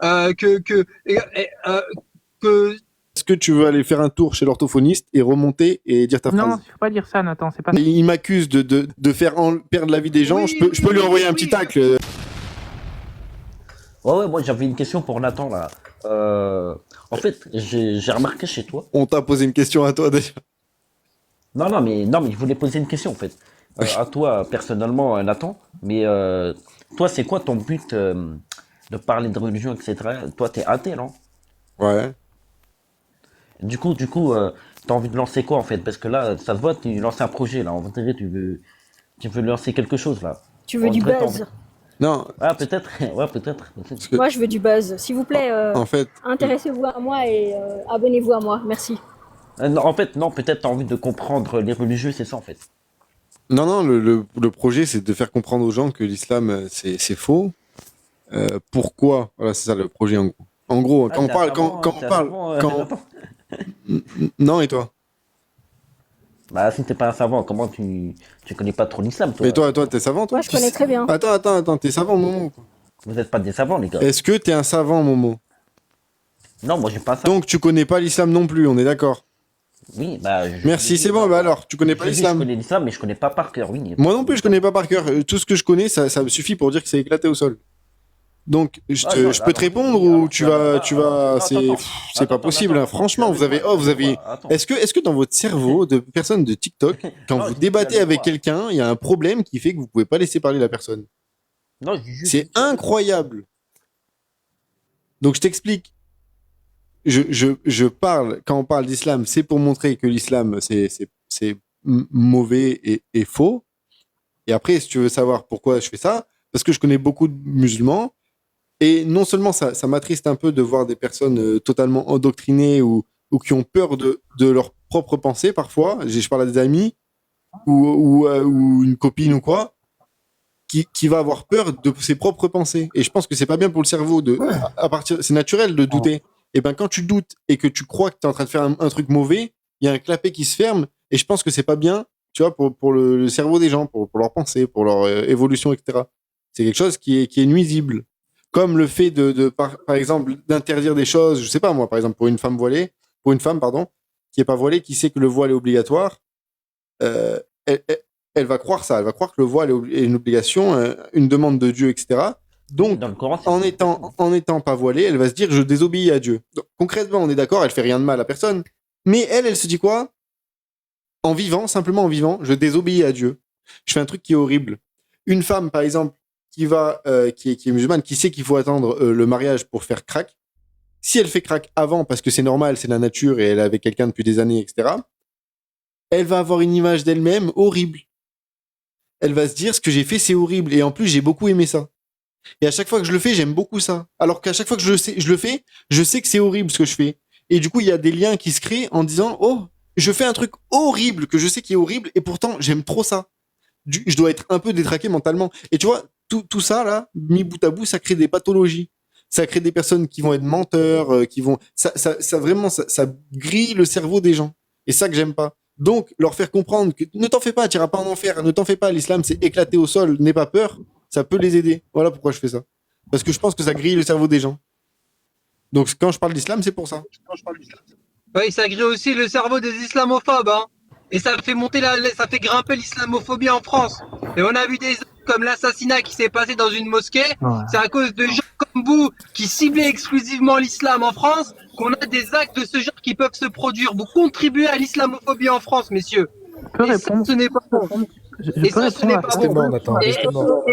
que Est-ce que tu veux aller faire un tour chez l'orthophoniste et remonter et dire ta Non, phrase? il faut pas dire ça, Nathan, c'est pas Il m'accuse de faire perdre la vie des gens. oui, Je peux lui envoyer un petit tacle. Ouais, moi j'avais une question pour Nathan là. En fait, j'ai remarqué chez toi. On t'a posé une question à toi déjà. Non, mais je voulais poser une question en fait. À toi personnellement, Nathan. Mais toi, c'est quoi ton but de parler de religion, etc. Toi, t'es athée, non? Ouais. Du coup, t'as envie de lancer quoi en fait? Parce que là, ça se voit, tu lances un projet là. On dirait tu veux lancer quelque chose là. Tu veux On du dirait t'as envie- buzz. Non, Ah, peut-être. Ouais, peut-être. parce que Moi, je veux du buzz. S'il vous plaît, en fait, intéressez-vous à moi et abonnez-vous à moi. Merci. Non, en fait, non, peut-être t'as envie de comprendre les religieux, c'est ça en fait. non, le projet c'est de faire comprendre aux gens que l'islam c'est faux. Pourquoi? Voilà, c'est ça le projet en gros. En gros, Ah, quand on t'es un parle, savant, quand t'es on un parle, savant, quand Nathan. non et toi? Bah, si t'es pas un savant, comment tu connais pas trop l'islam, toi? Mais toi, t'es savant, toi? Moi, je connais très bien. Attends, t'es savant, Momo, quoi. Vous êtes pas des savants, les gars. Est-ce que t'es un savant, Momo? Non, moi, j'ai pas ça. Donc tu connais pas l'islam non plus, on est d'accord? Oui, bah, Merci, c'est bon, bah alors, tu connais pas je l'islam? connais l'islam, mais je connais pas par cœur, oui. Moi non plus, je connais pas par cœur. Tout ce que je connais, ça me suffit pour dire que c'est éclaté au sol. Donc, Ah, non, je peux te alors, répondre oui, ou alors, tu vas, attends, c'est pas attends, possible, hein. attends, Franchement, tu as le droit, vous avez, attends. est-ce que dans votre cerveau de personne de TikTok, quand Non, vous je dis que tu as débattez le avec droit. quelqu'un, il y a un problème qui fait que vous pouvez pas laisser parler la personne? Non, je dis juste C'est que tu as le droit. incroyable. Donc, je t'explique. Je parle, quand on parle d'islam, c'est pour montrer que l'islam, c'est mauvais et faux. Et après, si tu veux savoir pourquoi je fais ça, parce que je connais beaucoup de musulmans, et non seulement ça m'attriste un peu de voir des personnes totalement endoctrinées ou qui ont peur de leurs propres pensées parfois. Je parle à des amis ou une copine ou quoi, qui va avoir peur de ses propres pensées. Et je pense que c'est pas bien pour le cerveau à partir, c'est naturel de douter. Et ben quand tu doutes et que tu crois que tu es en train de faire un truc mauvais, il y a un clapet qui se ferme. Et je pense que c'est pas bien, tu vois, pour le cerveau des gens, pour leurs pensées, pour leur évolution, etc. C'est quelque chose qui est nuisible. Comme le fait par exemple, d'interdire des choses, je sais pas moi, par exemple, pour une femme, pardon, qui est pas voilée, qui sait que le voile est obligatoire, euh, elle, elle- elle va croire ça, elle va croire que le voile est une obligation, une demande de Dieu, etc. Oui, Donc, dans le Coran, c'est en étant pas voilée, elle va se dire je désobéis à Dieu. Donc, concrètement, on est d'accord, elle fait rien de mal à personne. Mais elle se dit quoi? En vivant, simplement en vivant, je désobéis à Dieu. Je fais un truc qui est horrible. Une femme, par exemple, qui est musulmane, qui sait qu'il faut attendre le mariage pour faire crack. Si elle fait crack avant, parce que c'est normal, c'est la nature et elle est avec quelqu'un depuis des années, etc., elle va avoir une image d'elle-même horrible. Elle va se dire ce que j'ai fait, c'est horrible. Et en plus, j'ai beaucoup aimé ça. Et à chaque fois que je le fais, j'aime beaucoup ça. Alors qu'à chaque fois que je le fais, je sais que c'est horrible ce que je fais. Et du coup, il y a des liens qui se créent en disant, oh, je fais un truc horrible que je sais qui est horrible et pourtant j'aime trop ça. Je dois être un peu détraqué mentalement. Et tu vois, tout ça là, mis bout à bout, ça crée des pathologies. Ça crée des personnes qui vont être menteurs, qui vont, ça vraiment, ça grille le cerveau des gens. Et ça que j'aime pas. Donc, leur faire comprendre que ne t'en fais pas, tu iras pas en enfer, ne t'en fais pas, l'islam c'est éclaté au sol, n'aie pas peur, ça peut les aider. Voilà pourquoi je fais ça. Parce que je pense que ça grille le cerveau des gens. Donc, quand je parle d'islam, c'est pour ça. oui, ça grille aussi le cerveau des islamophobes, hein. Et ça fait ça fait grimper l'islamophobie en France. Et on a vu des actes comme l'assassinat qui s'est passé dans une mosquée. Ouais. C'est à cause de gens comme vous qui ciblaient exclusivement l'islam en France qu'on a des actes de ce genre qui peuvent se produire. Vous contribuez à l'islamophobie en France, messieurs. Je peux Et ça, répondre. ce n'est pas bon. Je Et peux ça, ce n'est répondre à pas ça. Restez bon. mort, Nathan, Et, restez mort.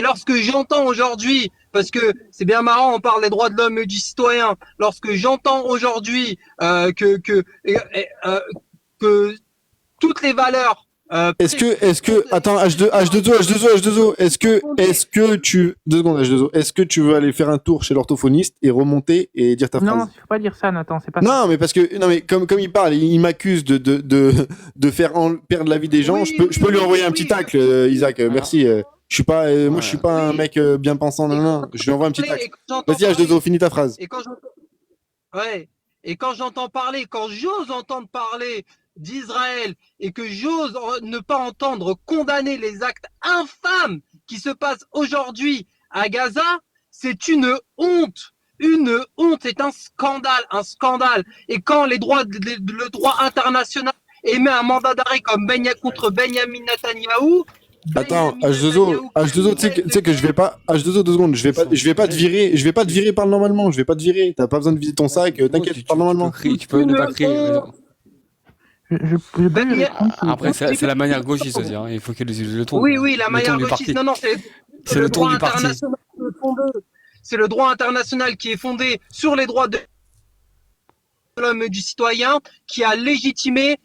lorsque j'entends aujourd'hui, parce que c'est bien marrant, on parle des droits de l'homme et du citoyen, lorsque j'entends aujourd'hui que toutes les valeurs Attends, H2O, est-ce que tu, 2 secondes, H2O, est-ce que tu veux aller faire un tour chez l'orthophoniste et remonter et dire ta Non, phrase? il faut pas dire ça, Nathan, c'est pas ça. Non, mais parce que, non, mais comme il parle, il m'accuse de faire perdre la vie des gens. Oui, Je peux lui envoyer un petit tacle, Isaac, merci. Je suis pas, moi, je suis pas un oui. mec bien pensant, non, non, je lui envoie un petit tacle. Et quand j'entends Vas-y, H2O, parler, finis ta phrase. et quand j'entends Ouais. Et quand j'entends parler, quand j'ose entendre parler d'Israël et que j'ose ne pas entendre condamner les actes infâmes qui se passent aujourd'hui à Gaza, C'est une honte. Une honte, c'est un scandale. Et quand le droit international émet un mandat d'arrêt comme contre Benyamin Netanyahou, Attends, H2O, tu sais que je vais pas, H2O, 2 secondes, je vais pas te virer, parle normalement, je vais pas te virer, t'as pas besoin de vider ton sac, t'inquiète, parle normalement. Tu peux ne pas crier. mais non. Je peux lui répondre, s'il vous Après, plaît c'est la manière gauchiste aussi, hein. Il faut qu'elle utilise le ton. Oui, la Le manière ton du gauchiste. parti. Non, C'est le ton du parti. C'est le droit international qui est fondé sur les droits de l'homme du citoyen qui a légitimé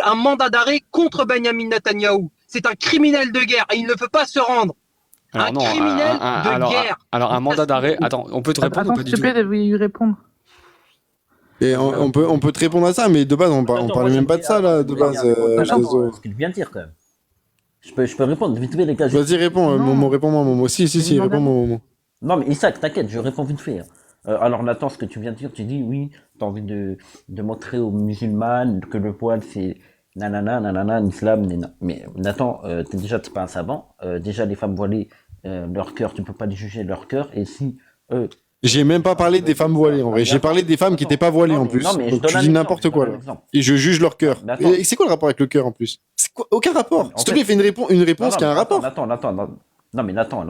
un mandat d'arrêt contre Benyamin Netanyahou. C'est un criminel de guerre et il ne peut pas se rendre. Alors, non, criminel de guerre. Alors, un mandat d'arrêt. Attends, on peut te répondre ou Attends, pas du s'il te tout? plaît, de lui répondre. Et on peut te répondre à ça, mais de base, on parlait même pas de ça, là, de base, H2O. Ce qu'il vient de dire, quand même. Je peux répondre vite fait, les gars. Vas-y, réponds, Non. Momo, réponds-moi, Momo. Si, réponds-moi, Momo. Non, mais Isaac, t'inquiète, je réponds vite fait. Alors, Nathan, ce que tu viens de dire, tu dis, oui, t'as envie de montrer aux musulmanes que le voile, c'est nanana, l'islam, mais Nathan, t'es pas un savant. Déjà, les femmes voilées, leur cœur, tu peux pas les juger leur cœur. Et si J'ai même pas parlé des femmes voilées, en vrai. J'ai parlé des femmes qui étaient pas voilées, en plus. Non, mais Donc, tu dis n'importe quoi, là. Et je juge leur cœur. Mais attends. Et c'est quoi le rapport avec le cœur, en plus? C'est quoi? Aucun rapport. En S'il te fait- plaît, fais une réponse qui a un rapport. Nathan. Non, mais Nathan.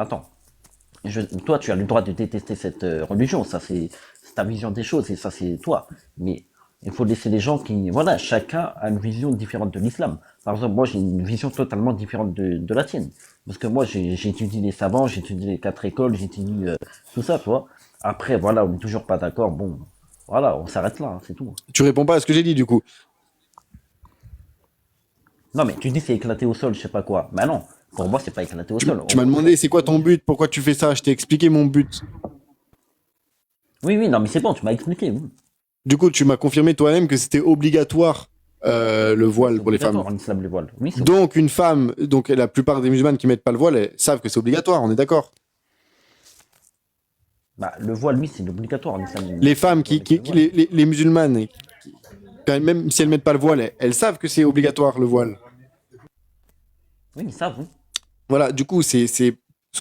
Toi, tu as le droit de détester cette religion, ça c'est ta vision des choses et ça c'est toi. Mais il faut laisser les gens qui, voilà, chacun a une vision différente de l'islam. Par exemple, moi j'ai une vision totalement différente de la tienne. Parce que moi j'ai étudié les savants, j'ai étudié les 4 écoles, j'ai étudié tout ça, tu vois. Après, voilà, on n'est toujours pas d'accord, bon, voilà, on s'arrête là, hein, c'est tout. Tu réponds pas à ce que j'ai dit, du coup. Non, mais tu dis c'est éclaté au sol, je sais pas quoi. Bah non, pour moi c'est pas éclaté au sol. Tu m'as demandé c'est quoi ton but, pourquoi tu fais ça, je t'ai expliqué mon but. Oui, non, mais c'est bon, tu m'as expliqué. Oui. Du coup, tu m'as confirmé toi-même que c'était obligatoire le voile pour les femmes. En islam, le voile. Oui, c'est Donc une femme, donc la plupart des musulmanes qui mettent pas le voile, elles savent que c'est obligatoire, on est d'accord. Bah, le voile, oui, c'est obligatoire en islam. Les femmes les musulmanes, même si elles mettent pas le voile, elles savent que c'est obligatoire le voile. Oui, ils savent, oui. Voilà, du coup, c'est ce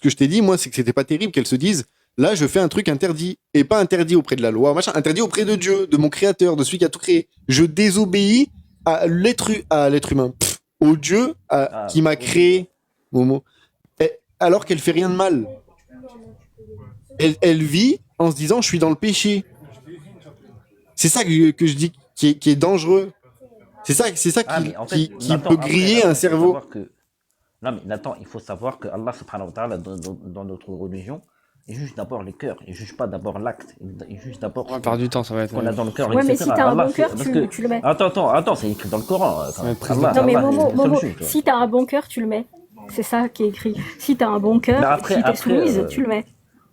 que je t'ai dit, moi, c'est que c'était pas terrible qu'elles se disent, là, je fais un truc interdit, et pas interdit auprès de la loi, machin, interdit auprès de Dieu, de mon créateur, de celui qui a tout créé. Je désobéis à l'être humain, au Dieu qui m'a créé, Momo. Alors qu'elle fait rien de mal. Elle vit en se disant, je suis dans le péché. C'est ça que je dis qui est dangereux. C'est ça mais en fait, qui Nathan, peut après, griller Nathan, un il faut cerveau. savoir Non, mais Nathan, il faut savoir que Allah subhanahu wa ta'ala, dans notre religion, il juge d'abord les cœurs, il juge pas d'abord l'acte, il juge d'abord On va perdre du temps, ça va être. ce qu'on a dans le cœur, Ouais, mais etc. si t'as un Allah, bon cœur, parce que- tu le mets. Attends, c'est écrit dans le Coran. Quand même. Ouais, Allah, Non, mais Allah, Momo, il le Momo, juge, tu vois. si t'as un bon cœur, tu le mets. C'est ça qui est écrit. Si t'as un bon cœur, Mais après- si t'es après, soumise, tu le mets.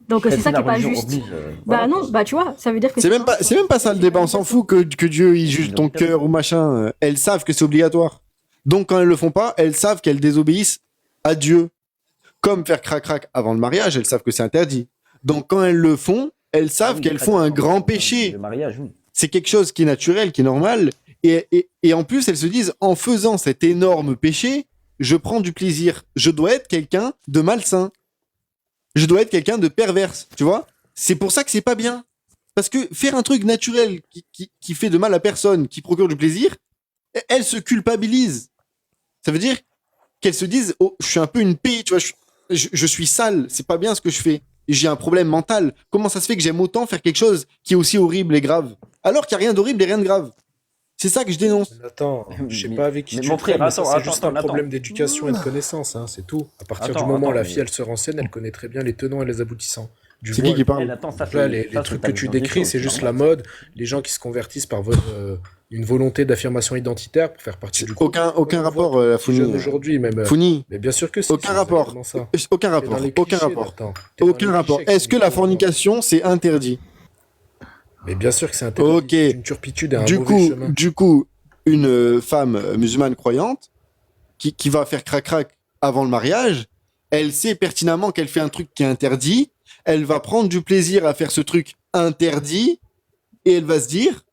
Donc c'est ça qui la est pas religion juste. oblige, Bah voilà. non, bah tu vois, ça veut dire que C'est même pas ça le débat, on s'en fout que Dieu il juge ton cœur ou machin. Elles savent que c'est obligatoire. Donc quand elles le font pas, elles savent qu'elles désobéissent à Dieu. Comme faire crac-crac avant le mariage, elles savent que c'est interdit. Donc quand elles le font, elles savent Oui, qu'elles très font un bien. grand péché. Le mariage, oui. C'est quelque chose qui est naturel, qui est normal. Et en plus, elles se disent, en faisant cet énorme péché, je prends du plaisir. Je dois être quelqu'un de malsain. Je dois être quelqu'un de perverse, tu vois. C'est pour ça que c'est pas bien. Parce que faire un truc naturel qui fait de mal à personne, qui procure du plaisir, elles se culpabilisent. Ça veut dire qu'elles se disent, oh, je suis un peu une paix, tu vois, je suis sale, c'est pas bien ce que je fais. J'ai un problème mental. Comment ça se fait que j'aime autant faire quelque chose qui est aussi horrible et grave, alors qu'il n'y a rien d'horrible et rien de grave? C'est ça que je dénonce. Attends, je sais Mais- pas avec qui mais tu mon traînes, frère, mais ça, attends, c'est attends, juste un attends. problème d'éducation et de connaissance, hein, c'est tout. À partir du Attends, moment où attends, la mais- fille elle se renseigne, elle connaît très bien les tenants et les aboutissants du C'est qui voile. parle? Attends, ça, Donc là, c'est- les ça, c'est trucs ta que tu vision des décris, choses, c'est juste normal. la mode, les gens qui se convertissent par une volonté d'affirmation identitaire pour faire partie du groupe. Aucun On rapport, voit la tous les jeunes Founi. aujourd'hui, même. Founi, Mais bien sûr que si, aucun c'est rapport. exactement ça. Aucun T'es dans rapport. les Aucun clichés, rapport. Nathan. T'es dans Aucun les rapport. clichés qui Est-ce sont que la mis en avant. fornication, c'est interdit? Mais bien sûr que c'est interdit. Ok. C'est une turpitude et un Du mauvais chemin. coup, une femme musulmane croyante qui va faire crac-crac avant le mariage, elle sait pertinemment qu'elle fait un truc qui est interdit, elle va prendre du plaisir à faire ce truc interdit, et elle va se dire,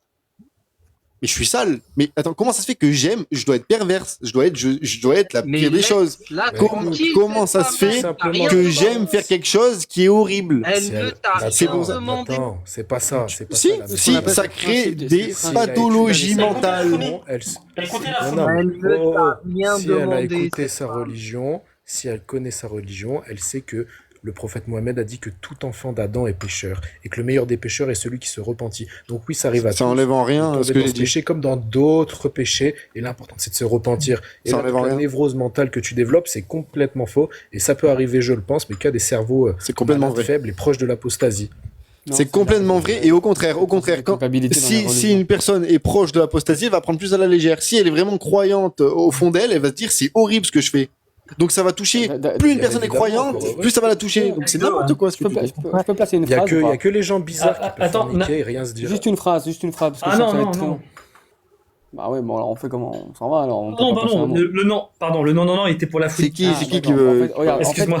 mais je suis sale. Mais attends, comment ça se fait que j'aime, je dois être perverse, je dois être la pire des choses. Là, Comment ça se fait que j'aime faire quelque chose qui est horrible? Elle Si ne elle- t'a c'est rien pour ça. demandé. Attends, c'est pas ça. C'est pas Si, ça, la si, méthode. ça crée des Si elle a pathologies écouté- mentales. Écoutez la Non, non, Elle mais- ne t'a rien si elle a demandé, écouté cette sa femme. religion, si elle connaît sa religion, elle sait que le prophète Mohammed a dit que tout enfant d'Adam est pécheur et que le meilleur des pécheurs est celui qui se repentit. Donc oui, ça arrive à Ça tous. enlève en rien On ce est que dans j'ai ce dit. péché comme dans d'autres péchés, et l'important c'est de se repentir. Et Ça là, enlève en toute la rien. névrose mentale que tu développes, c'est complètement faux, et ça peut arriver, je le pense, mais qu'à des cerveaux C'est complètement malades, vrai. faibles et proches de l'apostasie. Non, C'est complètement vrai et au contraire, quand, culpabilité dans la si religion. une personne est proche de l'apostasie, elle va prendre plus à la légère. Si elle est vraiment croyante au fond d'elle, elle va se dire c'est horrible ce que je fais. Donc ça va toucher. Plus une personne est évidemment, croyante, encore heureux. plus ça va la toucher. Donc c'est n'importe quoi ce que tu dis. Je peux placer une Il y a phrase que, ou il y pas a que les gens bizarres qui peuvent Attends, forniquer et rien se dire. Juste une phrase, parce que Ah ça non, va non, être non. Bah ouais, bon alors on fait comment? On s'en va alors. On Non, peut pas passer un pardon, mot. le non, pardon, le non, non, non, il était pour la C'est frite. qui, Ah, c'est qui d'accord. veut. En fait, regarde, en fait, Excuse-moi.